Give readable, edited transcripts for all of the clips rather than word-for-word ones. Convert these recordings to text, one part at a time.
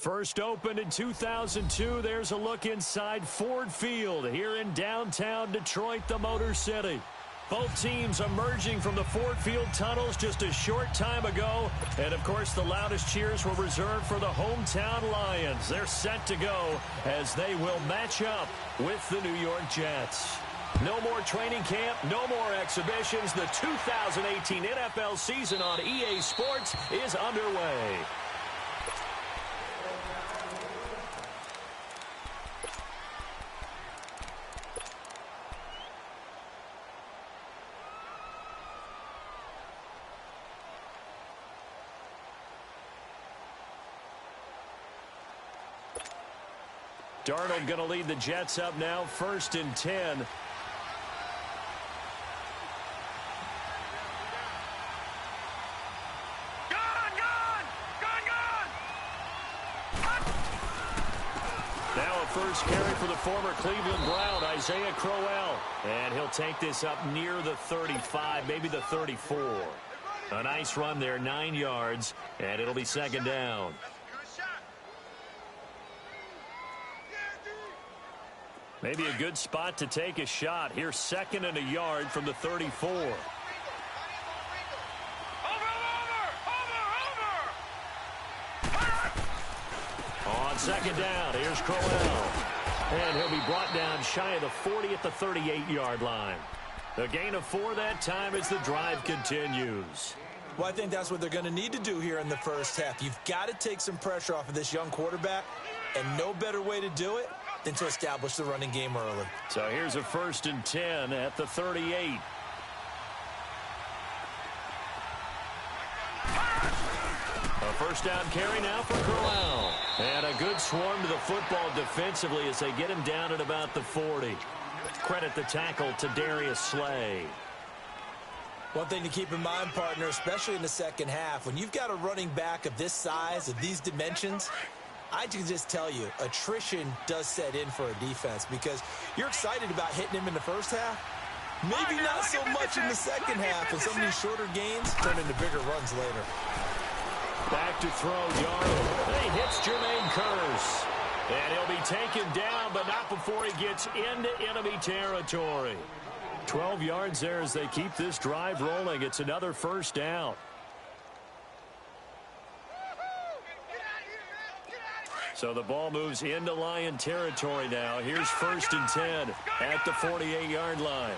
First opened in 2002, there's a look inside Ford Field here in downtown Detroit, the Motor City. Both teams emerging from the Ford Field tunnels just a short time ago. And, of course, the loudest cheers were reserved for the hometown Lions. They're set to go as they will match up with the New York Jets. No more training camp, no more exhibitions. The 2018 NFL season on EA Sports is underway. Darnold going to lead the Jets up now, 1st and 10. Now a first carry for the former Cleveland Brown, Isaiah Crowell. And he'll take this up near the 35, maybe the 34. A nice run there, 9 yards, and it'll be 2nd down. Maybe a good spot to take a shot. Here's 2nd and a yard from the 34. On 2nd down, here's Crowell. And he'll be brought down shy of the 40 at the 38-yard line. A gain of 4 that time as the drive continues. Well, I think that's what they're going to need to do here in the first half. You've got to take some pressure off of this young quarterback, and no better way to do it than to establish the running game early. So here's a 1st and 10 at the 38. A first down carry now for Crowell. And a good swarm to the football defensively as they get him down at about the 40. Credit the tackle to Darius Slay. One thing to keep in mind, partner, especially in the second half, when you've got a running back of this size, of these dimensions, I can just tell you, attrition does set in for a defense because you're excited about hitting him in the first half. Maybe not so much in the second half, and some of these shorter gains turn into bigger runs later. Back to throw, Darnold. He hits Jermaine Kearse. And he'll be taken down, but not before he gets into enemy territory. 12 yards there as they keep this drive rolling. It's another first down. So the ball moves into Lion territory now. Here's 1st and 10 at the 48-yard line.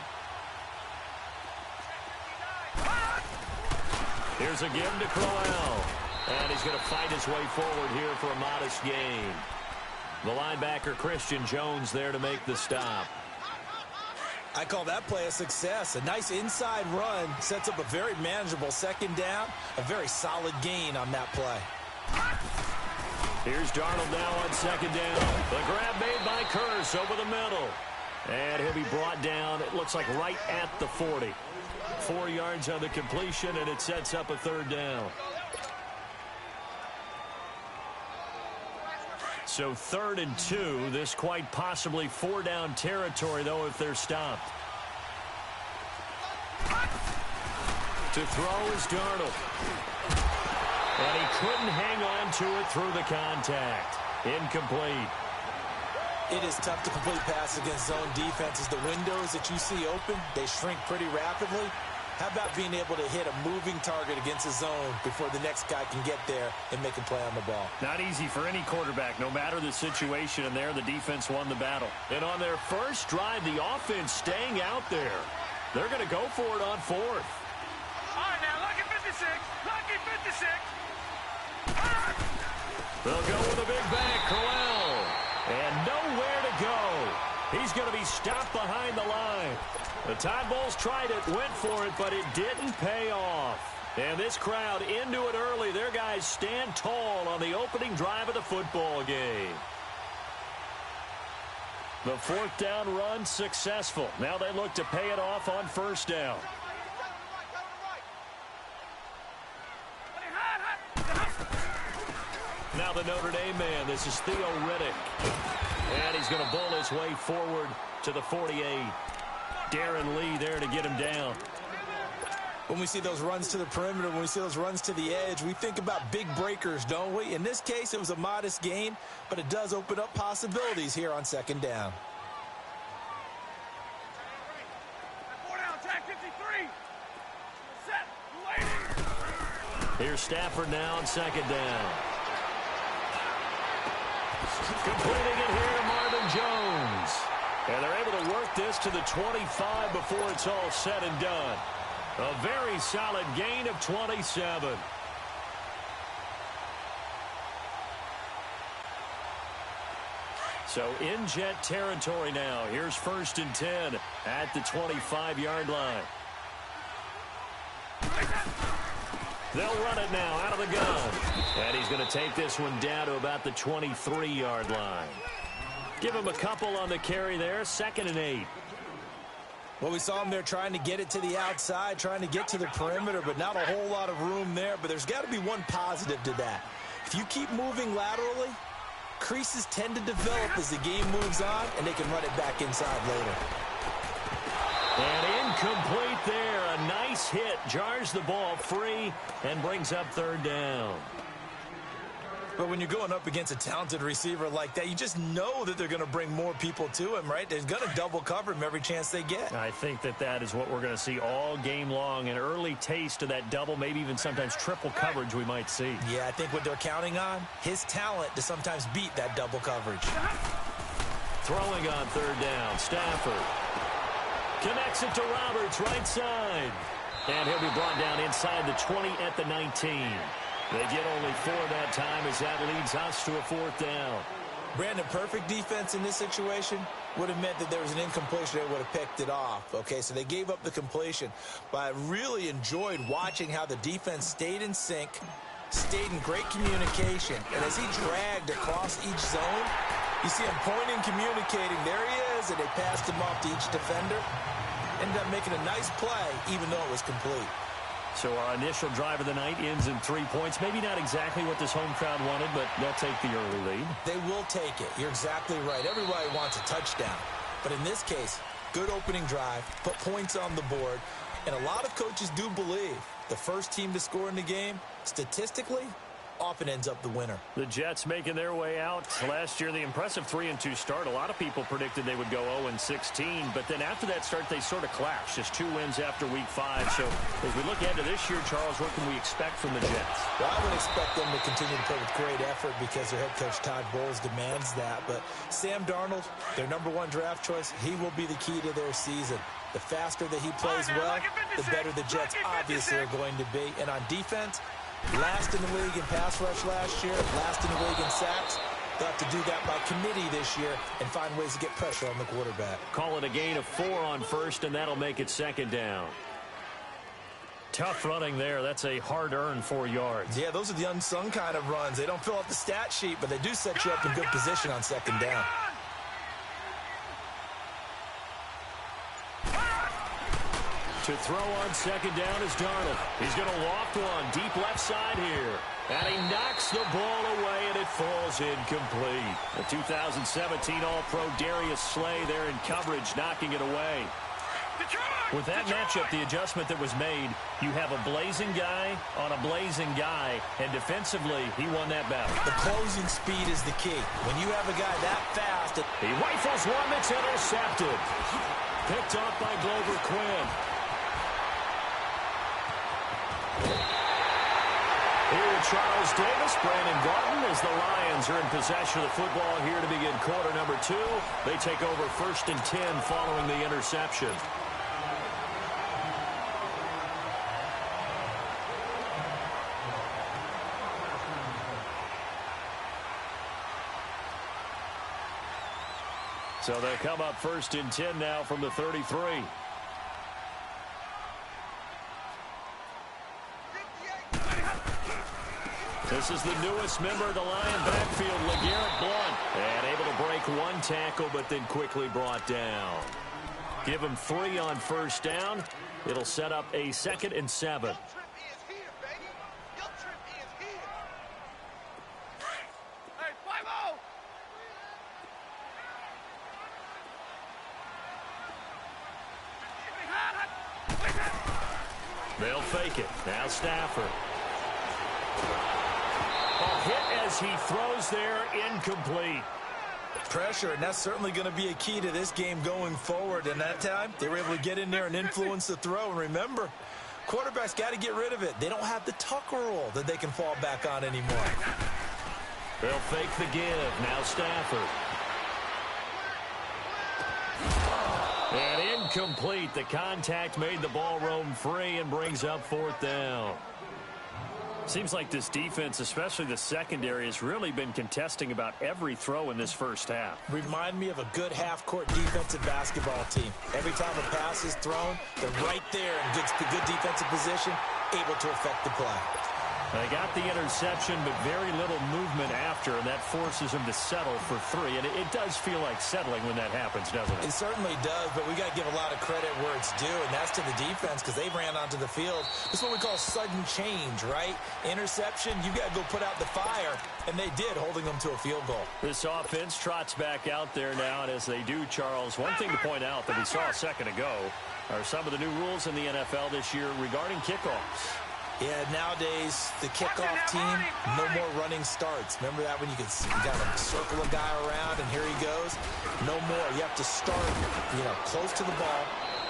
Here's a give to Crowell. And he's going to fight his way forward here for a modest gain. The linebacker, Christian Jones, there to make the stop. I call that play a success. A nice inside run sets up a very manageable 2nd down. A very solid gain on that play. Here's Darnold now on 2nd down. The grab made by Kearse over the middle. And he'll be brought down, it looks like right at the 40. 4 yards on the completion, and it sets up a 3rd down. So 3rd and 2. This quite possibly 4-down territory, though, if they're stopped. To throw is Darnold. And he couldn't hang on to it through the contact. Incomplete. It is tough to complete pass against zone defenses. The windows that you see open, they shrink pretty rapidly. How about being able to hit a moving target against a zone before the next guy can get there and make a play on the ball? Not easy for any quarterback, no matter the situation, and there the defense won the battle. And on their first drive, the offense staying out there. They're going to go for it on 4th. All right, now, lucky 56, lucky 56. They'll go with a big bang, Crowell. And nowhere to go. He's going to be stopped behind the line. The Tide Bulls tried it, went for it, but it didn't pay off. And this crowd into it early. Their guys stand tall on the opening drive of the football game. The 4th down run successful. Now they look to pay it off on 1st down. Now the Notre Dame man. This is Theo Riddick. And he's going to bull his way forward to the 48. Darren Lee there to get him down. When we see those runs to the perimeter, when we see those runs to the edge, we think about big breakers, don't we? In this case, it was a modest gain, but it does open up possibilities here on second down. Here's Stafford now on second down. Completing it here to Marvin Jones. And they're able to work this to the 25 before it's all said and done. A very solid gain of 27. So in Jet territory now. Here's 1st and 10 at the 25-yard line. They'll run it now out of the gun. And he's going to take this one down to about the 23-yard line. Give him a couple on the carry there. 2nd and 8. Well, we saw him there trying to get it to the outside, trying to get to the perimeter, but not a whole lot of room there. But there's got to be one positive to that. If you keep moving laterally, creases tend to develop as the game moves on, and they can run it back inside later. And incomplete there. A nice hit. Jars the ball free and brings up 3rd down. But when you're going up against a talented receiver like that, you just know that they're going to bring more people to him, right? They're going to double cover him every chance they get. I think that is what we're going to see all game long. An early taste of that double, maybe even sometimes triple coverage we might see. Yeah, I think what they're counting on, his talent to sometimes beat that double coverage. Throwing on 3rd down, Stafford. Connects it to Roberts, right side. And he'll be brought down inside the 20 at the 19. They get only 4 that time as that leads us to a 4th down. Brandon, perfect defense in this situation would have meant that there was an incompletion. They would have picked it off. Okay, so they gave up the completion. But I really enjoyed watching how the defense stayed in sync, stayed in great communication. And as he dragged across each zone, you see him pointing, communicating. There he is, and they passed him off to each defender. Ended up making a nice play, even though it was complete. So our initial drive of the night ends in 3 points. Maybe not exactly what this home crowd wanted, but they'll take the early lead. They will take it. You're exactly right. Everybody wants a touchdown. But in this case, good opening drive, put points on the board. And a lot of coaches do believe the first team to score in the game, statistically, often ends up the winner. The Jets making their way out. Last year, the impressive 3-2 start. A lot of people predicted they would go 0-16, but then after that start, they sort of collapsed. Just 2 wins after week 5. So as we look ahead to this year, Charles, what can we expect from the Jets? Well, I would expect them to continue to play with great effort because their head coach Todd Bowles demands that. But Sam Darnold, their #1 draft choice, he will be the key to their season. The faster that he plays well, the better the Jets obviously are going to be. And on defense, last in the league in pass rush last year, last in the league in sacks. They'll have to do that by committee this year and find ways to get pressure on the quarterback. Call it a gain of 4 on 1st, and that'll make it 2nd down. Tough running there. That's a hard-earned 4 yards. Yeah, those are the unsung kind of runs. They don't fill out the stat sheet, but they do set you up in good position on 2nd down. To throw on 2nd down is Darnold. He's going to loft one deep left side here. And he knocks the ball away, and it falls incomplete. The 2017 All-Pro Darius Slay there in coverage, knocking it away. With that matchup, the adjustment that was made, you have a blazing guy on a blazing guy, and defensively, he won that battle. The closing speed is the key. When you have a guy that fast, he rifles one that's intercepted. Picked off by Glover Quinn. Here with Charles Davis, Brandon Garden, as the Lions are in possession of the football here to begin quarter number 2. They take over 1st and 10 following the interception. So they'll come up 1st and 10 now from the 33. This is the newest member of the Lion backfield, LeGarrette Blount. And able to break 1 tackle, but then quickly brought down. Give him 3 on 1st down. It'll set up a 2nd and 7. They'll fake it. Now Stafford. A hit as he throws there, incomplete. Pressure, and that's certainly going to be a key to this game going forward. And that time, they were able to get in there and influence the throw. And remember, quarterbacks got to get rid of it. They don't have the Tucker rule that they can fall back on anymore. They'll fake the give. Now Stafford. And incomplete. The contact made the ball roam free and brings up 4th down. Seems like this defense, especially the secondary, has really been contesting about every throw in this first half. Remind me of a good half-court defensive basketball team. Every time a pass is thrown, they're right there in good defensive position, able to affect the play. They got the interception, but very little movement after, and that forces them to settle for 3. And it does feel like settling when that happens, doesn't it? It certainly does, but we got to give a lot of credit where it's due, and that's to the defense because they ran onto the field. This is what we call sudden change, right? Interception, you got to go put out the fire, and they did, holding them to a field goal. This offense trots back out there now, and as they do, Charles, one thing to point out that we saw a second ago are some of the new rules in the NFL this year regarding kickoffs. Yeah, nowadays, the kickoff team, no more running starts. Remember that when you could kind of circle a guy around and here he goes? No more. You have to start, close to the ball.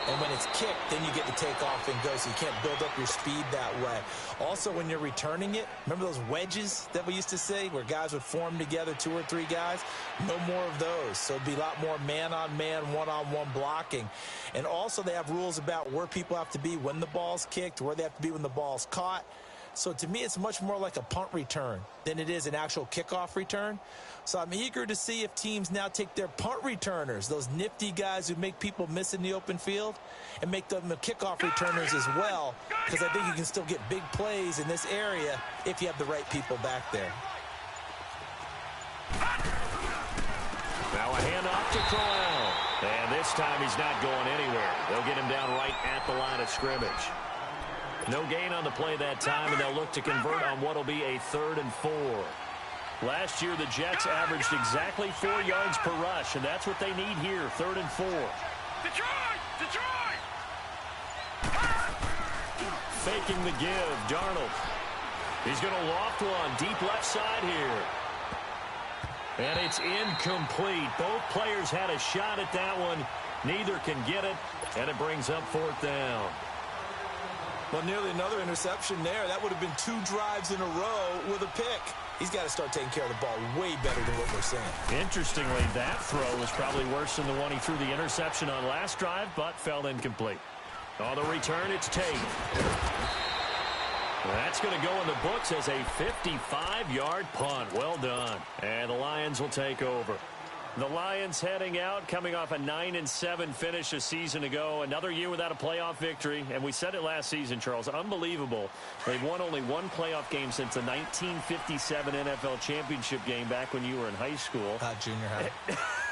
And when it's kicked, then you get to take off and go, so you can't build up your speed that way. Also, when you're returning it, remember those wedges that we used to say where guys would form together, 2 or 3 guys? No more of those. So it'd be a lot more man-on-man, one-on-one blocking. And also, they have rules about where people have to be when the ball's kicked, where they have to be when the ball's caught. So to me, it's much more like a punt return than it is an actual kickoff return. So I'm eager to see if teams now take their punt returners, those nifty guys who make people miss in the open field, and make them the kickoff returners as well, because I think you can still get big plays in this area if you have the right people back there. Now a handoff to Corral. And this time he's not going anywhere. They'll get him down right at the line of scrimmage. No gain on the play that time, and they'll look to convert on what will be a 3rd and 4. Last year, the Jets averaged exactly 4 yards per rush, and that's what they need here, 3rd and 4. Detroit! Detroit! Faking the give, Darnold. He's going to loft one, deep left side here. And it's incomplete. Both players had a shot at that one. Neither can get it, and it brings up 4th down. Well, nearly another interception there. That would have been 2 drives in a row with a pick. He's got to start taking care of the ball way better than what we're seeing. Interestingly, that throw was probably worse than the one he threw the interception on last drive, but fell incomplete. On the return, it's Tate. That's going to go in the books as a 55-yard punt. Well done. And the Lions will take over. The Lions heading out, coming off a 9-7 finish a season ago. Another year without a playoff victory. And we said it last season, Charles. Unbelievable. They've won only 1 playoff game since the 1957 NFL championship game back when you were in high school. Junior high.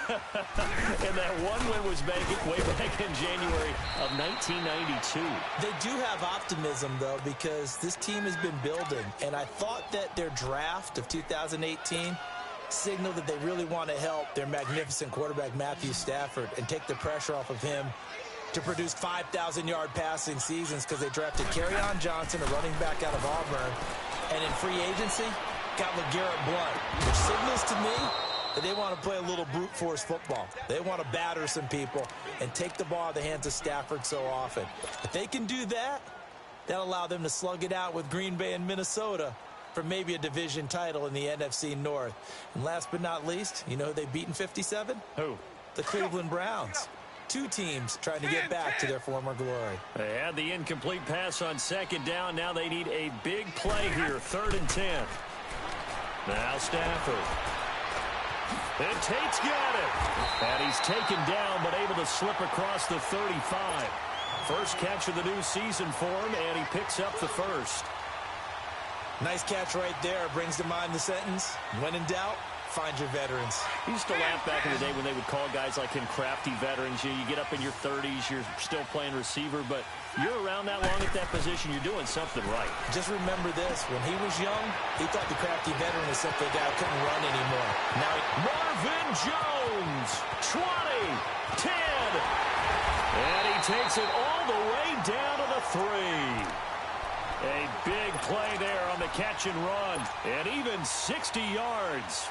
And that one win was way back in January of 1992. They do have optimism, though, because this team has been building. And I thought that their draft of 2018 signaled that they really want to help their magnificent quarterback, Matthew Stafford, and take the pressure off of him to produce 5,000-yard passing seasons because they drafted Kerryon Johnson, a running back out of Auburn, and in free agency, got LeGarrette Blount, which signals to me that they want to play a little brute force football. They want to batter some people and take the ball out of the hands of Stafford so often. If they can do that, that'll allow them to slug it out with Green Bay and Minnesota for maybe a division title in the NFC North. And last but not least, you know who they beat in 57? Who? The Cleveland Browns. 2 teams trying to get back to their former glory. They had the incomplete pass on 2nd down. Now they need a big play here, 3rd and 10. Now Stafford. And Tate's got it. And he's taken down, but able to slip across the 35. First catch of the new season for him, and he picks up the 1st. Nice catch right there. Brings to mind the sentence, when in doubt, find your veterans. You used to laugh back in the day when they would call guys like him crafty veterans. You get up in your 30s, you're still playing receiver, but you're around that long at that position, you're doing something right. Just remember this. When he was young, he thought the crafty veteran was simply a guy who couldn't run anymore. Now, Marvin Jones, 20, 10. And he takes it all the way down to the 3. A big play there on the catch and run. And even 60 yards.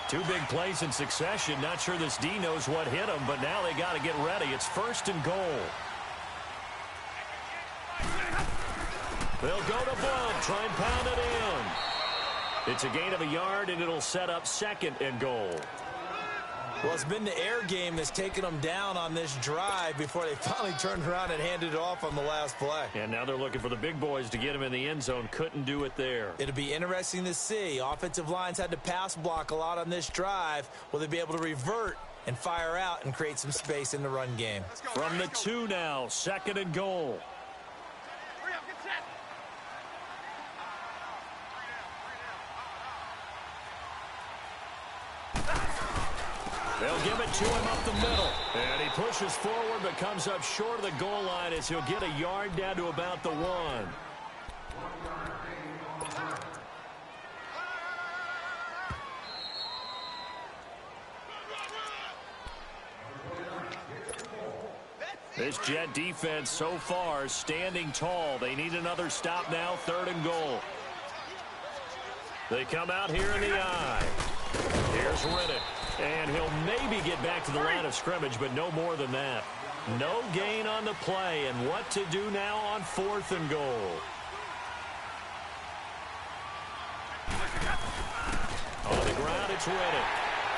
2 big plays in succession. Not sure this D knows what hit him, but now they got to get ready. It's 1st and goal. They'll go to Blunt, try and pound it in. It's a gain of a yard, and it'll set up 2nd and goal. Well, it's been the air game that's taken them down on this drive before they finally turned around and handed it off on the last play. And now they're looking for the big boys to get him in the end zone. Couldn't do it there. It'll be interesting to see. Offensive lines had to pass block a lot on this drive. Will they be able to revert and fire out and create some space in the run game? From the 2 now, 2nd and goal. They'll give it to him up the middle. And he pushes forward but comes up short of the goal line as he'll get a yard down to about the 1. This Jet defense so far standing tall. They need another stop now, 3rd and goal. They come out here in the I. Here's Riddick. And he'll maybe get back to the line of scrimmage, but no more than that. No gain on the play, and what to do now on 4th and goal. On the ground, it's Riddick.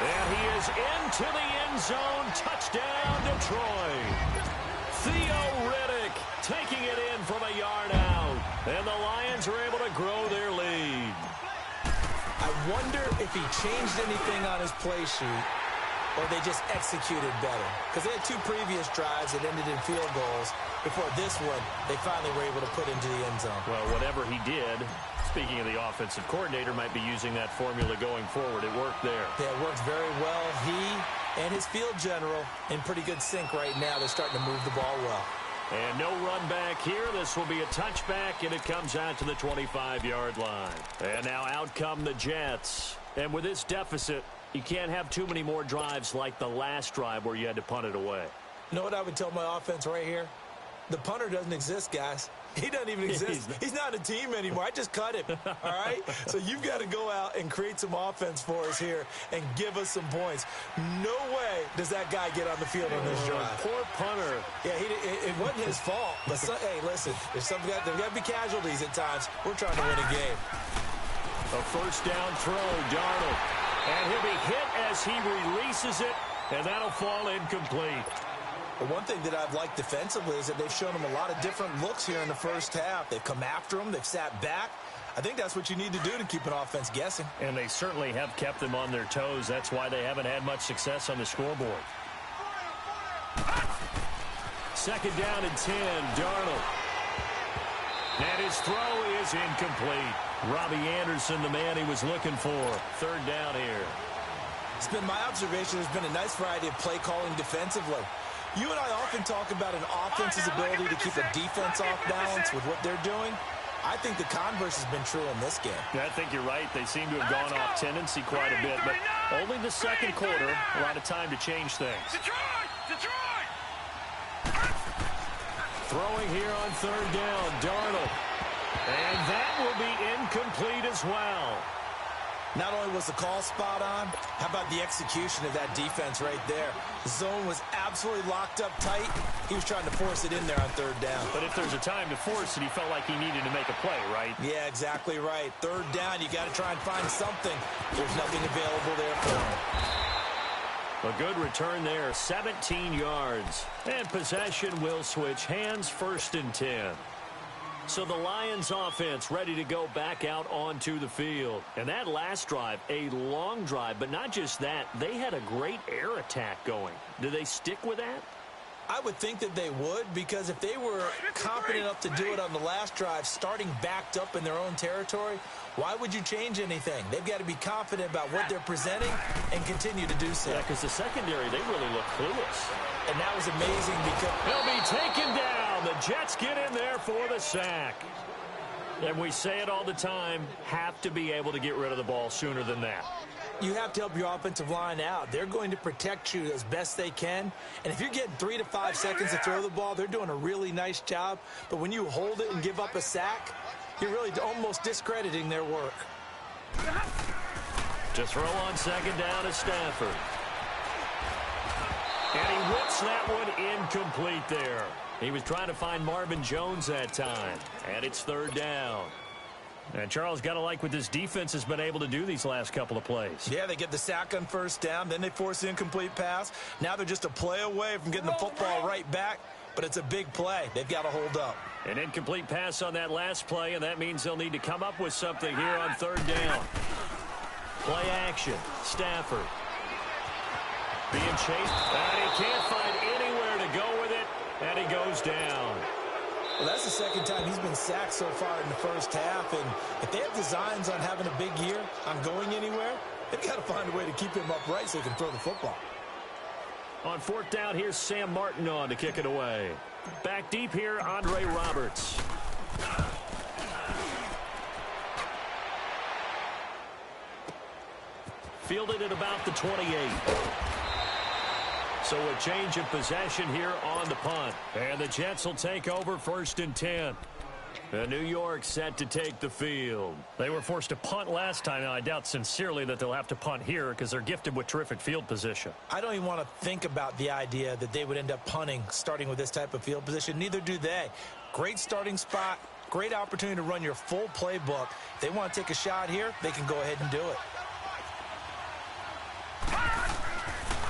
And he is into the end zone. Touchdown, Detroit. Theo Riddick taking it in from a yard out. And the Lions are able to grow their lead. I wonder if he changed anything on his play sheet or they just executed better. Because they had 2 previous drives that ended in field goals. Before this one, they finally were able to put into the end zone. Well, whatever he did, speaking of the offensive coordinator, might be using that formula going forward. It worked there. Yeah, it worked very well. He and his field general in pretty good sync right now. They're starting to move the ball well. And no run back here. This will be a touchback, and it comes out to the 25-yard line. And now out come the Jets. And with this deficit, you can't have too many more drives like the last drive where you had to punt it away. You know what I would tell my offense right here? The punter doesn't exist, guys. He doesn't even exist. He's not a team anymore. I just cut him, all right? So you've got to go out and create some offense for us here and give us some points. No way does that guy get on the field on this drive. Poor punter. Yeah, it wasn't his fault. But hey, listen, there's got to be casualties at times. We're trying to win a game. A 1st down throw, Darnold. And he'll be hit as he releases it, and that'll fall incomplete. But one thing that I've liked defensively is that they've shown him a lot of different looks here in the first half. They've come after him. They've sat back. I think that's what you need to do to keep an offense guessing. And they certainly have kept them on their toes. That's why they haven't had much success on the scoreboard. 2nd down and 10, Darnold. And his throw is incomplete. Robbie Anderson, the man he was looking for. 3rd down here. It's been my observation there's been a nice variety of play calling defensively. You and I often talk about an offense's ability to keep a defense off balance with what they're doing. I think the converse has been true in this game. Yeah, I think you're right. They seem to have gone off tendency quite a bit, but only the 2nd quarter, a lot of time to change things. Detroit! Throwing here on 3rd down, Darnold. And that will be incomplete as well. Not only was the call spot on, how about the execution of that defense right there? The zone was absolutely locked up tight. He was trying to force it in there on 3rd down. But if there's a time to force it, he felt like he needed to make a play, right? Yeah, exactly right. 3rd down, you got to try and find something. There's nothing available there for him. A good return there, 17 yards. And possession will switch hands, 1st and 10. So the Lions offense ready to go back out onto the field. And that last drive, a long drive, but not just that, they had a great air attack going. Do they stick with that? I would think that they would, because if they were confident enough to do it on the last drive, starting backed up in their own territory, why would you change anything? They've got to be confident about what they're presenting and continue to do so. Yeah, because the secondary, they really look clueless. And that was amazing because he'll be taken down. The Jets get in there for the sack. And we say it all the time, have to be able to get rid of the ball sooner than that. You have to help your offensive line out. They're going to protect you as best they can. And if you're getting 3 to 5 seconds to throw the ball, they're doing a really nice job. But when you hold it and give up a sack, you're really almost discrediting their work. To throw on second down is Stafford. And he whips that one incomplete there. He was trying to find Marvin Jones that time. And it's third down. And Charles, got to like what this defense has been able to do these last couple of plays. Yeah, they get the sack on first down, then they force the incomplete pass. Now they're just a play away from getting the football right back, but it's a big play. They've got to hold up. An incomplete pass on that last play, and that means they'll need to come up with something here on third down. Play action. Stafford being chased, and he can't find anywhere to go with it, and he goes down. Well, that's the second time he's been sacked so far in the first half, and if they have designs on having a big year, on going anywhere, they've got to find a way to keep him upright so he can throw the football. On fourth down, here's Sam Martin on to kick it away. Back deep here, Andre Roberts. Fielded at about the 28. So a change of possession here on the punt. And the Jets will take over first and 10. New York set to take the field. They were forced to punt last time, and I doubt sincerely that they'll have to punt here because they're gifted with terrific field position. I don't even want to think about the idea that they would end up punting starting with this type of field position. Neither do they. Great starting spot, great opportunity to run your full playbook. If they want to take a shot here, they can go ahead and do it.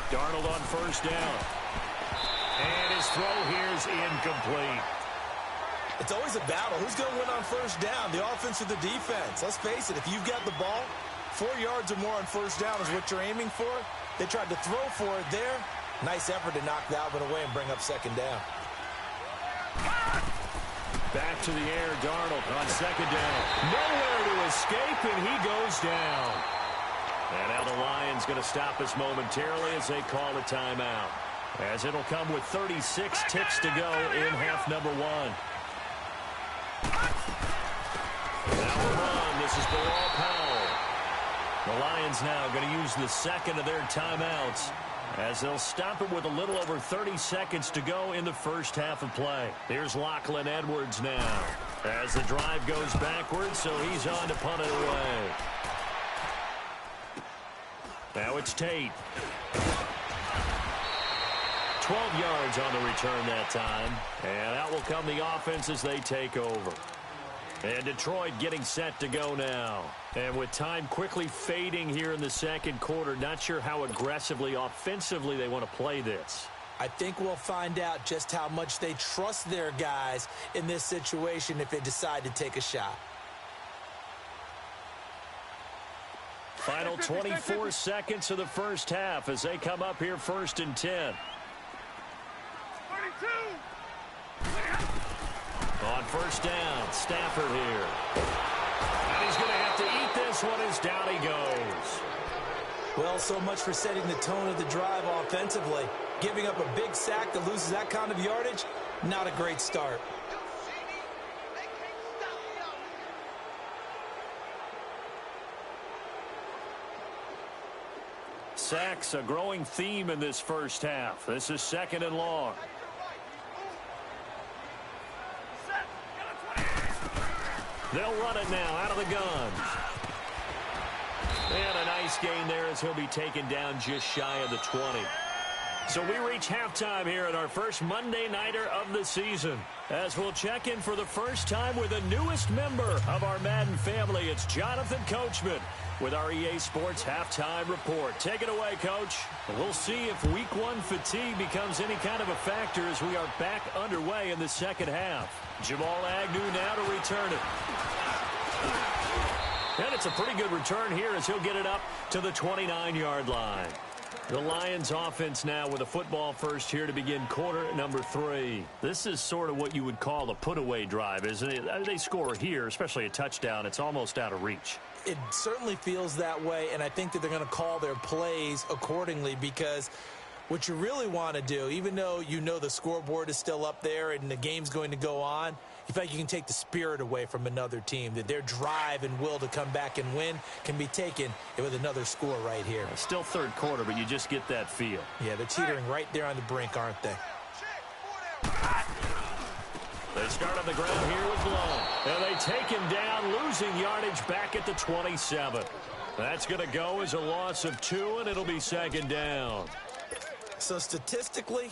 Darnold on first down. And his throw here is incomplete. It's always a battle. Who's going to win on first down, the offense or the defense? Let's face it, if you've got the ball, 4 yards or more on first down is what you're aiming for. They tried to throw for it there. Nice effort to knock that one away and bring up second down. Back to the air, Darnold on second down. Nowhere to escape, and he goes down. And now the Lions going to stop us momentarily as they call a timeout. As it'll come with 36 ticks to go in half number one. Now a run. This is Bilal Powell. The Lions now going to use the second of their timeouts as they'll stop it with a little over 30 seconds to go in the first half of play. Here's Lachlan Edwards now as the drive goes backwards, so he's on to punt it away. Now it's Tate. 12 yards on the return that time. And out will come the offense as they take over. And Detroit getting set to go now. And with time quickly fading here in the second quarter, not sure how aggressively, offensively they want to play this. I think we'll find out just how much they trust their guys in this situation if they decide to take a shot. Final 24 seconds of the first half as they come up here first and 10. 32. On first down, Stafford here. And he's going to have to eat this one as down he goes. Well, so much for setting the tone of the drive offensively. Giving up a big sack that loses that kind of yardage, not a great start. Sacks, a growing theme in this first half. This is second and long. They'll run it now out of the gun. And a nice gain there as he'll be taken down just shy of the 20. So we reach halftime here in our first Monday Nighter of the season. As we'll check in for the first time with the newest member of our Madden family. It's Jonathan Coachman with our EA Sports Halftime Report. Take it away, Coach. We'll see if Week 1 fatigue becomes any kind of a factor as we are back underway in the second half. Jamal Agnew now to return it. And it's a pretty good return here as he'll get it up to the 29-yard line. The Lions offense now with a football first here to begin quarter number 3. This is sort of what you would call a put-away drive, isn't it? They score here, especially a touchdown. It's almost out of reach. It certainly feels that way, and I think that they're going to call their plays accordingly because what you really want to do, even though you know the scoreboard is still up there and the game's going to go on, You feel like you can take the spirit away from another team, that their drive and will to come back and win can be taken with another score right here. Still third quarter, but you just get that feel. Yeah, they're teetering right there on the brink, aren't they? They start on the ground here with Lowe. And they take him down, losing yardage back at the 27. That's going to go as a loss of 2, and it'll be second down. So statistically,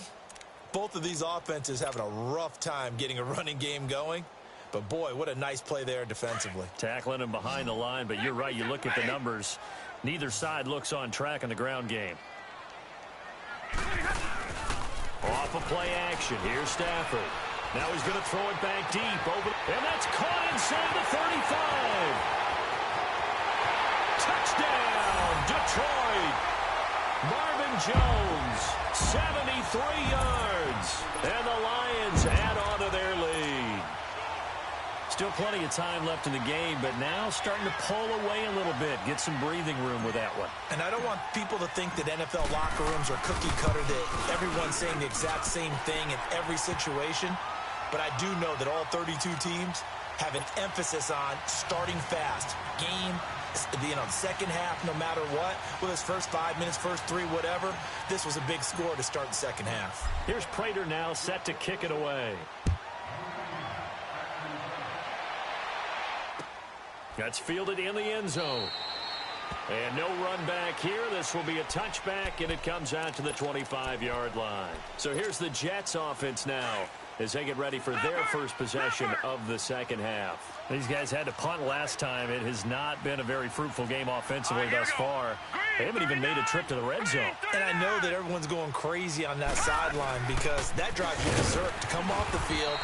both of these offenses having a rough time getting a running game going. But, boy, what a nice play there defensively. Tackling him behind the line, but you're right. You look at the numbers. Neither side looks on track in the ground game. Off of play action. Here's Stafford. Now he's going to throw it back deep. And that's caught inside the 35. Touchdown, Detroit. Marvin Jones, 73 yards. And the Lions add on to their lead. Still plenty of time left in the game, but now starting to pull away a little bit. Get some breathing room with that one. And I don't want people to think that NFL locker rooms are cookie cutter, that everyone's saying the exact same thing in every situation. But I do know that all 32 teams have an emphasis on starting fast. Game, the second half, no matter what. Whether it's first 5 minutes, first 3, whatever. This was a big score to start the second half. Here's Prater now set to kick it away. That's fielded in the end zone. And no run back here. This will be a touchback, and it comes out to the 25-yard line. So here's the Jets offense now as they get ready for their first possession of the second half. These guys had to punt last time. It has not been a very fruitful game offensively thus far. They haven't even made a trip to the red zone. And I know that everyone's going crazy on that sideline because that drives you berserk to come off the field,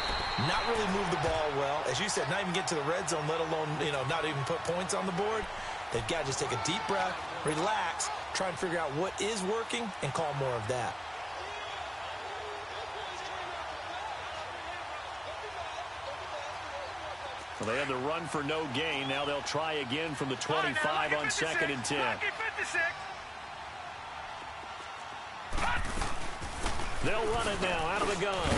not really move the ball well. As you said, not even get to the red zone, let alone, not even put points on the board. They've got to just take a deep breath, relax, try and figure out what is working, and call more of that. Well, they had the run for no gain. Now they'll try again from the 25 on 2nd and 10. They'll run it now out of the gun.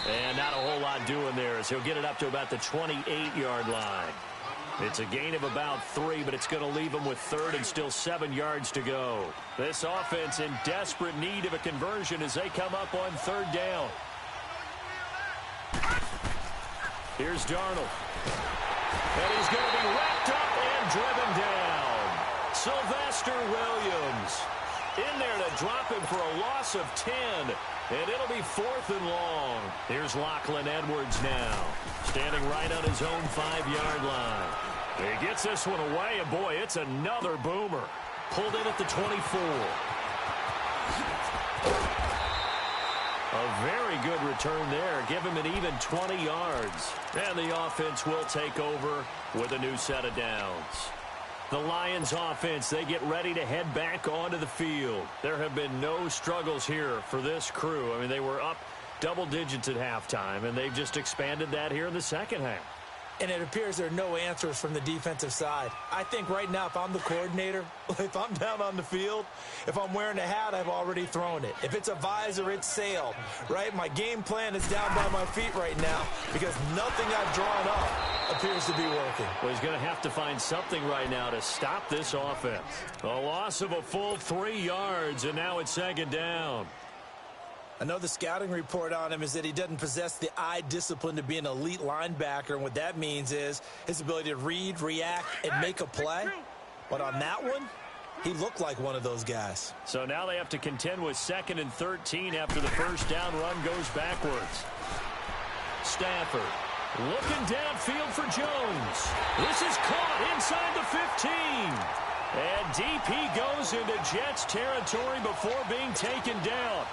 And not a whole lot doing there as he'll get it up to about the 28-yard line. It's a gain of about 3, but it's going to leave them with 3rd and still 7 yards to go. This offense in desperate need of a conversion as they come up on 3rd down. Here's Darnold. And he's going to be wrapped up and driven down. Sylvester Williams in there to drop him for a loss of 10. And it'll be 4th and long. Here's Lachlan Edwards now, standing right on his own 5-yard line. He gets this one away, and boy, it's another boomer. Pulled in at the 24. A very good return there. Give him an even 20 yards. And the offense will take over with a new set of downs. The Lions offense, they get ready to head back onto the field. There have been no struggles here for this crew. I mean, they were up double digits at halftime, and they've just expanded that here in the second half. And it appears there are no answers from the defensive side. I think right now, if I'm the coordinator, if I'm down on the field, if I'm wearing a hat, I've already thrown it. If it's a visor, it's sailed, right? My game plan is down by my feet right now because nothing I've drawn up appears to be working. Well, he's going to have to find something right now to stop this offense. A loss of a full 3 yards, and now it's 2nd down. I know the scouting report on him is that he doesn't possess the eye discipline to be an elite linebacker, and what that means is his ability to read, react, and make a play. But on that one, he looked like one of those guys. So now they have to contend with 2nd and 13 after the first down run goes backwards. Stafford looking downfield for Jones. This is caught inside the 15. And deep he goes into Jets territory before being taken down.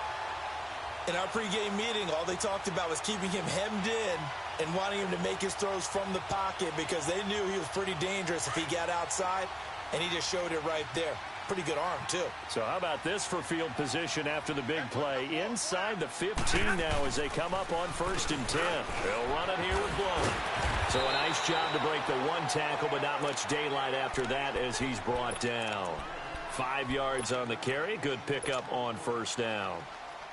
In our pregame meeting, all they talked about was keeping him hemmed in and wanting him to make his throws from the pocket because they knew he was pretty dangerous if he got outside, and he just showed it right there. Pretty good arm, too. So how about this for field position after the big play? Inside the 15 now as they come up on 1st and 10. They'll run it here with Blown. So a nice job to break the 1 tackle, but not much daylight after that as he's brought down. 5 yards on the carry. Good pickup on 1st down.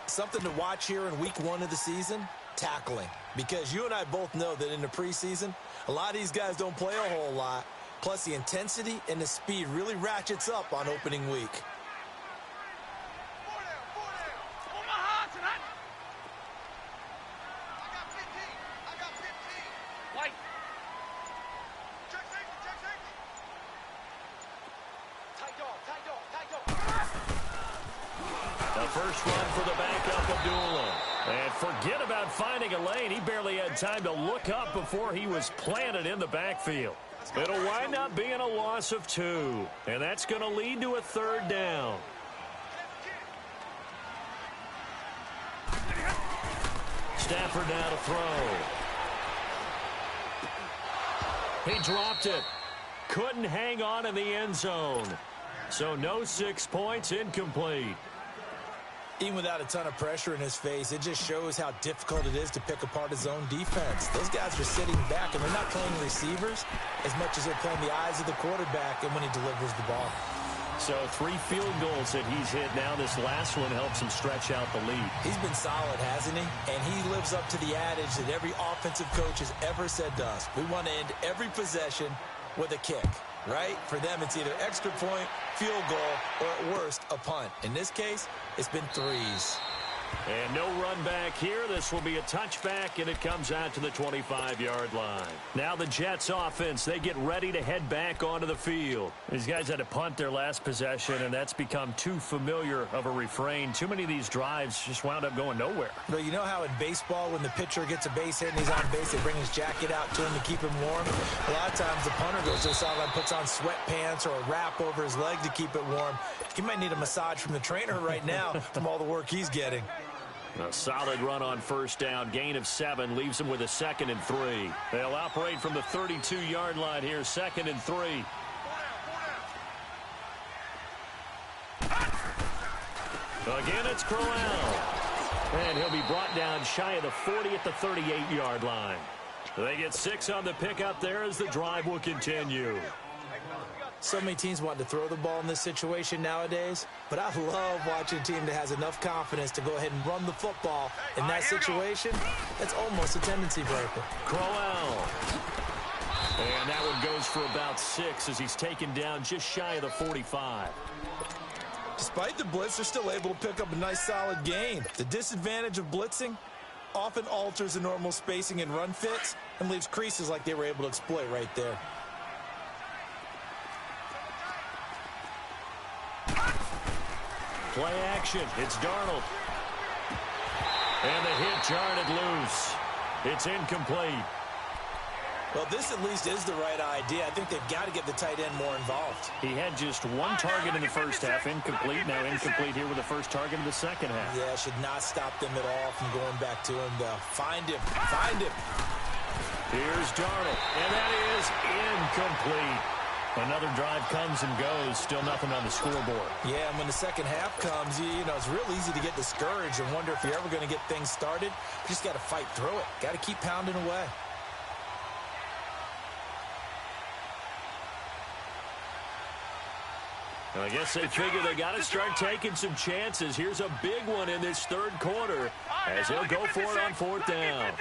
Something to watch here in week 1 of the season. tackling. Because you and I both know that in the preseason, a lot of these guys don't play a whole lot. Plus, the intensity and the speed really ratchets up on opening week. First run for the backup, Abdullah. And forget about finding a lane. He barely had time to look up before he was planted in the backfield. It'll wind up being a loss of 2. And that's going to lead to a 3rd down. Stafford now to throw. He dropped it. Couldn't hang on in the end zone. So no 6 points, incomplete. Even without a ton of pressure in his face, it just shows how difficult it is to pick apart his own defense. Those guys are sitting back, and they're not playing receivers as much as they're playing the eyes of the quarterback and when he delivers the ball. So 3 field goals that he's hit now. This last one helps him stretch out the lead. He's been solid, hasn't he? And he lives up to the adage that every offensive coach has ever said to us. We want to end every possession with a kick. Right? For them, it's either extra point, field goal, or at worst, a punt. In this case, it's been 3s. And no run back here. This will be a touchback, and it comes out to the 25-yard line. Now the Jets offense, they get ready to head back onto the field. These guys had to punt their last possession, and that's become too familiar of a refrain. Too many of these drives just wound up going nowhere. But you know how in baseball, when the pitcher gets a base hit and he's on base, they bring his jacket out to him to keep him warm? A lot of times the punter goes to the sideline, puts on sweatpants or a wrap over his leg to keep it warm. He might need a massage from the trainer right now from all the work he's getting. A solid run on first down. Gain of 7 leaves them with a 2nd and 3. They'll operate from the 32-yard line here. 2nd and 3. Again, it's Crowell. And he'll be brought down shy of the 40 at the 38-yard line. They get 6 on the pickup there as the drive will continue. So many teams want to throw the ball in this situation nowadays, but I love watching a team that has enough confidence to go ahead and run the football. In that situation, that's almost a tendency breaker. Crowell. And that one goes for about 6 as he's taken down just shy of the 45. Despite the blitz, they're still able to pick up a nice solid gain. The disadvantage of blitzing often alters the normal spacing and run fits and leaves creases like they were able to exploit right there. Play action. It's Darnold. And the hit jarred it loose. It's incomplete. Well, this at least is the right idea. I think they've got to get the tight end more involved. He had just 1 target in the first half. Incomplete. Now incomplete here with the first target of the second half. Yeah, should not stop them at all from going back to him, though. Find him. Find him. Here's Darnold. And that is incomplete. Another drive comes and goes. Still nothing on the scoreboard. Yeah, and when the second half comes, you know, it's real easy to get discouraged and wonder if you're ever going to get things started. You just got to fight through it. Got to keep pounding away. I guess they figure they got to start taking some chances. Here's a big one in this 3rd quarter as he'll go for it on 4th down.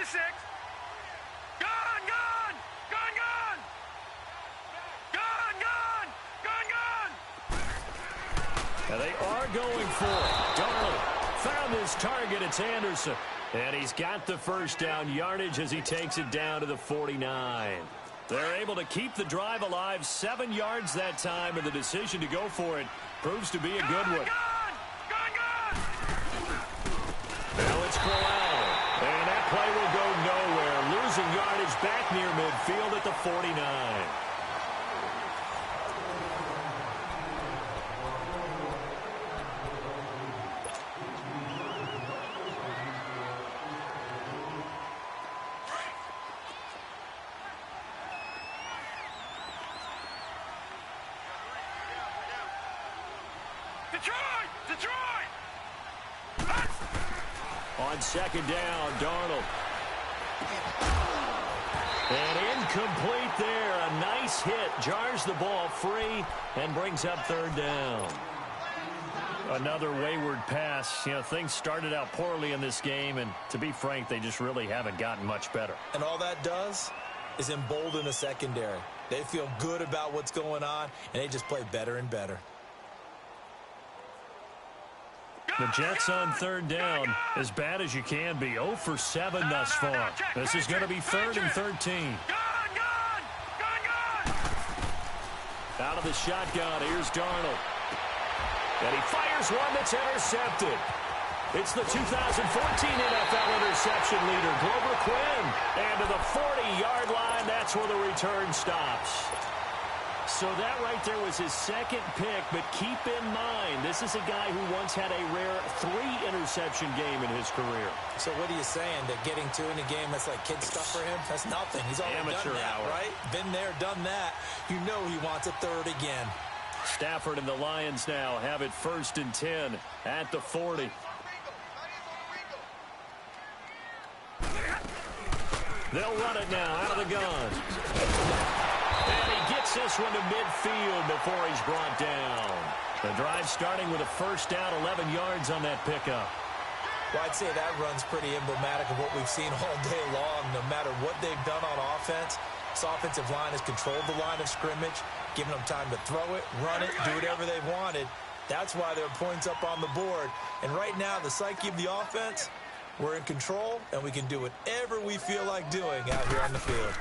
Now they are going for it. Darnold found his target. It's Anderson. And he's got the first down yardage as he takes it down to the 49. They're able to keep the drive alive. 7 yards that time, and the decision to go for it proves to be a good one. Now it's Crowell. And that play will go nowhere. Losing yardage back near midfield at the 49. On 2nd down, Darnold. And incomplete there. A nice hit. Jars the ball free and brings up 3rd down. Another wayward pass. You know, things started out poorly in this game, and to be frank, they just really haven't gotten much better. And all that does is embolden a secondary. They feel good about what's going on, and they just play better and better. The Jets on third down, as bad as you can be. 0 for 7 thus far. This is going to be 3rd and 13. Out of the shotgun, here's Darnold. And he fires one that's intercepted. It's the 2014 NFL interception leader, Glover Quinn. And to the 40-yard line, that's where the return stops. So that right there was his second pick, but keep in mind, this is a guy who once had a rare 3-interception game in his career. So what are you saying, that getting 2 in a game, that's like kid stuff for him? That's nothing. He's already amateur done that, hour. right? Been there, done that. You know he wants a 3rd again. Stafford and the Lions now have it 1st and 10 at the 40. They'll run it now out of the gun. And he gets this one to midfield before he's brought down. The drive starting with a first down, 11 yards on that pickup. Well, I'd say that run's pretty emblematic of what we've seen all day long. No matter what they've done on offense, this offensive line has controlled the line of scrimmage, giving them time to throw it, run it, do whatever they've wanted. That's why there are points up on the board. And right now, the psyche of the offense, we're in control, and we can do whatever we feel like doing out here on the field.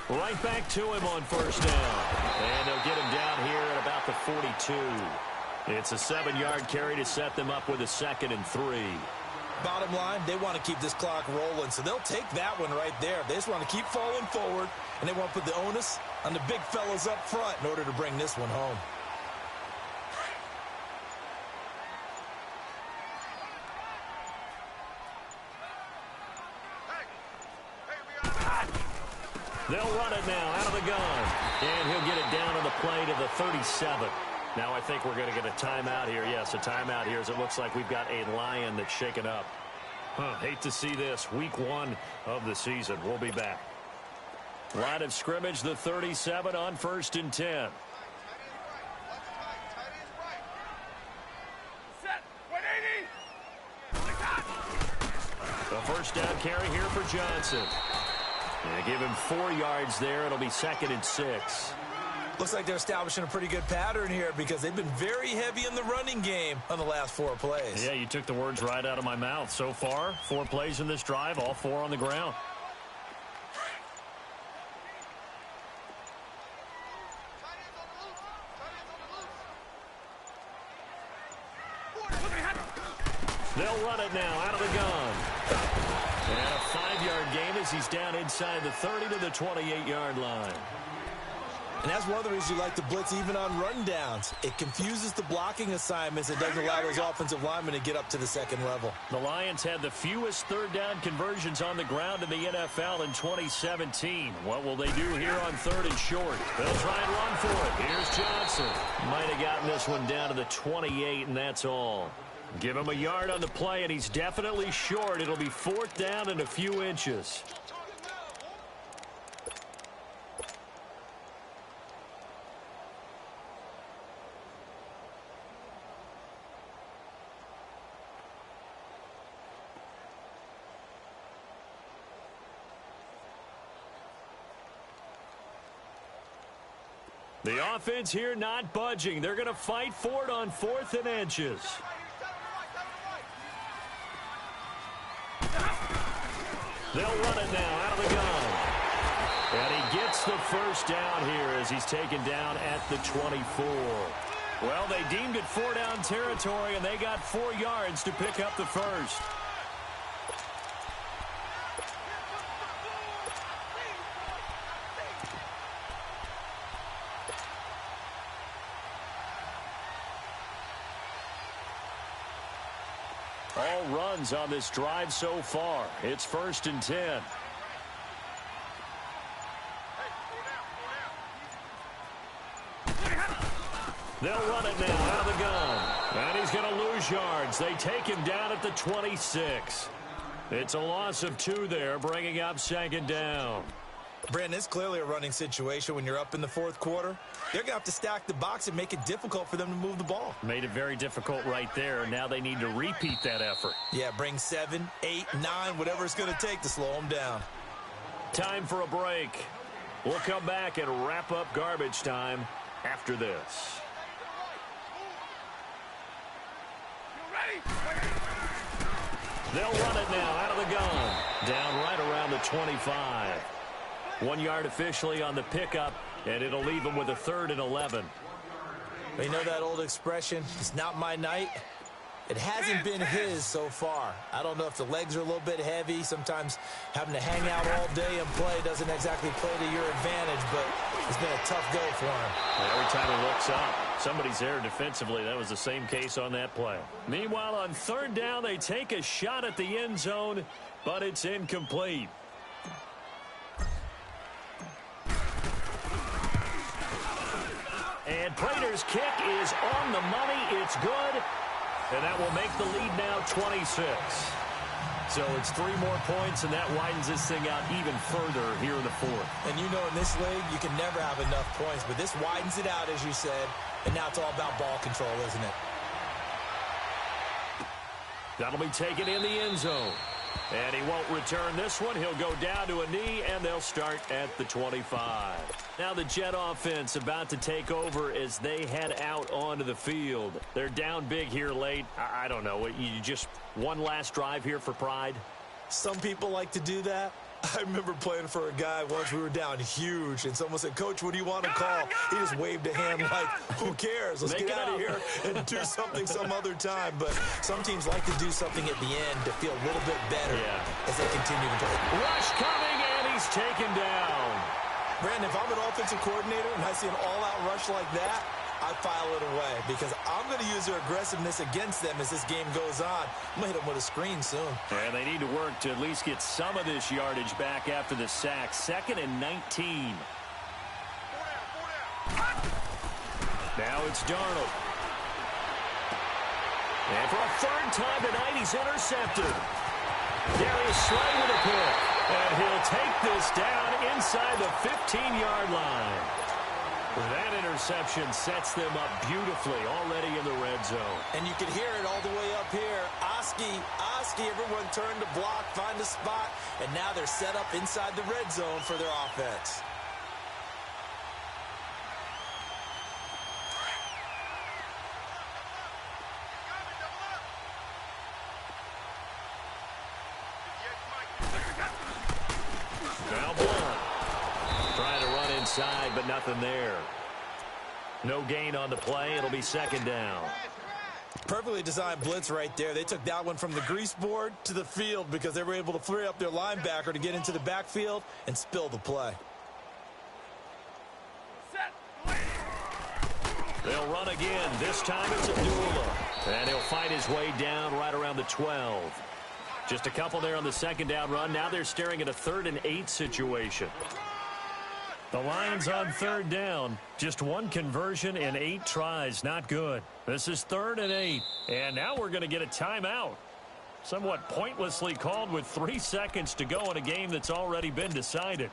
Right back to him on first down. And they'll get him down here at about the 42. It's a 7-yard carry to set them up with a 2nd and 3. Bottom line, they want to keep this clock rolling, so they'll take that one right there. They just want to keep falling forward, and they want to put the onus on the big fellas up front in order to bring this one home. They'll run it now out of the gun. And he'll get it down on the play to the 37. Now I think we're going to get a timeout here. Yes, a timeout here as it looks like we've got a Lion that's shaken up. Hate to see this. Week 1 of the season. We'll be back. Line of scrimmage, the 37 on 1st and 10. The first down carry here for Johnson. And give him 4 yards there. It'll be 2nd and 6. Looks like they're establishing a pretty good pattern here because they've been very heavy in the running game on the last 4 plays. Yeah, you took the words right out of my mouth. So far, 4 plays in this drive, all 4 on the ground. They'll run it now out of the gun. And a 5-yard gain as he's down inside the 30 to the 28-yard line. And that's one of the reasons you like to blitz even on rundowns. It confuses the blocking assignments. It doesn't allow those offensive linemen to get up to the 2nd level. The Lions had the fewest 3rd down conversions on the ground in the NFL in 2017. What will they do here on 3rd and short? They'll try and run for it. Here's Johnson. Might have gotten this one down to the 28, and that's all. Give him a yard on the play, and he's definitely short. It'll be 4th down and a few inches. The offense here not budging. They're going to fight for it on 4th and inches. They'll run it now out of the gun. And he gets the first down here as he's taken down at the 24. Well, they deemed it 4-down territory, and they got 4 yards to pick up the first. All runs on this drive so far. It's 1st and 10. They'll run it now out of the gun. And he's going to lose yards. They take him down at the 26. It's a loss of 2 there, bringing up 2nd down. Brandon, it's clearly a running situation when you're up in the fourth quarter. They're going to have to stack the box and make it difficult for them to move the ball. Made it very difficult right there. Now they need to repeat that effort. Yeah, bring 7, 8, 9, whatever it's going to take to slow them down. Time for a break. We'll come back and wrap up garbage time after this. They'll run it now out of the gun. Down right around the 25. 1 yard officially on the pickup, and it'll leave them with a 3rd and 11. You know that old expression, it's not my night? It hasn't been his so far. I don't know if the legs are a little bit heavy. Sometimes having to hang out all day and play doesn't exactly play to your advantage, but it's been a tough go for him. Every time he looks up, somebody's there defensively. That was the same case on that play. Meanwhile, on 3rd down, they take a shot at the end zone, but it's incomplete. And Prater's kick is on the money. It's good. And that will make the lead now 26. So it's 3 more points, and that widens this thing out even further here in the 4th. And you know in this league, you can never have enough points, but this widens it out, as you said, and now it's all about ball control, isn't it? That'll be taken in the end zone. And he won't return this one. He'll go down to a knee, and they'll start at the 25. Now the Jet offense about to take over as they head out onto the field. They're down big here late. I don't know. You just one last drive here for pride? Some people like to do that. I remember playing for a guy once. We were down huge, and someone said, "Coach, what do you want to call?" He just waved a hand like, who cares? Let's get out of here and do something some other time. But some teams like to do something at the end to feel a little bit better as they continue to play. Rush coming, and he's taken down. Brandon, if I'm an offensive coordinator and I see an all-out rush like that, I file it away because I'm going to use their aggressiveness against them as this game goes on. I'm going to hit them with a screen soon. And they need to work to at least get some of this yardage back after the sack. 2nd and 19. Now it's Darnold. And for a 3rd time tonight, he's intercepted. Darius Slay with a pick. And he'll take this down inside the 15-yard line. That interception sets them up beautifully already in the red zone. And you can hear it all the way up here. Oski, everyone turned to block, find a spot, and now they're set up inside the red zone for their offense. Now Blunt trying to run inside, but nothing there. No gain on the play. It'll be 2nd down. Perfectly designed blitz right there. They took that one from the grease board to the field because they were able to free up their linebacker to get into the backfield and spill the play. They'll run again. This time it's Abdullah. And he'll fight his way down right around the 12. Just a couple there on the 2nd down run. Now they're staring at a 3rd and 8 situation. The Lions on 3rd down. Just 1 conversion in 8 tries. Not good. This is 3rd and 8. And now we're going to get a timeout. Somewhat pointlessly called with 3 seconds to go in a game that's already been decided.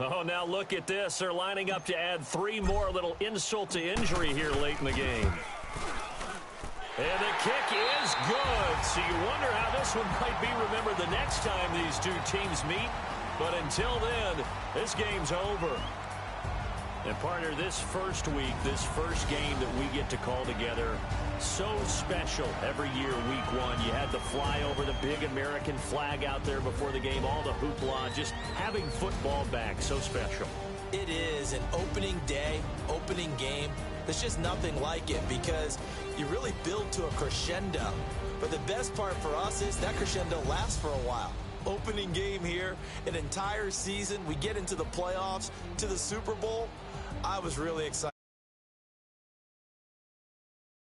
Oh, now look at this. They're lining up to add 3 more. A little insult to injury here late in the game. And the kick is good. So you wonder how this one might be remembered the next time these two teams meet. But until then, this game's over. And partner, this first week, this first game that we get to call together, so special every year, week 1. You had the flyover, the big American flag out there before the game, all the hoopla, just having football back, so special. It is an opening day, opening game. There's just nothing like it because you really build to a crescendo. But the best part for us is that crescendo lasts for a while. Opening game here, an entire season. We get into the playoffs, to the Super Bowl. I was really excited.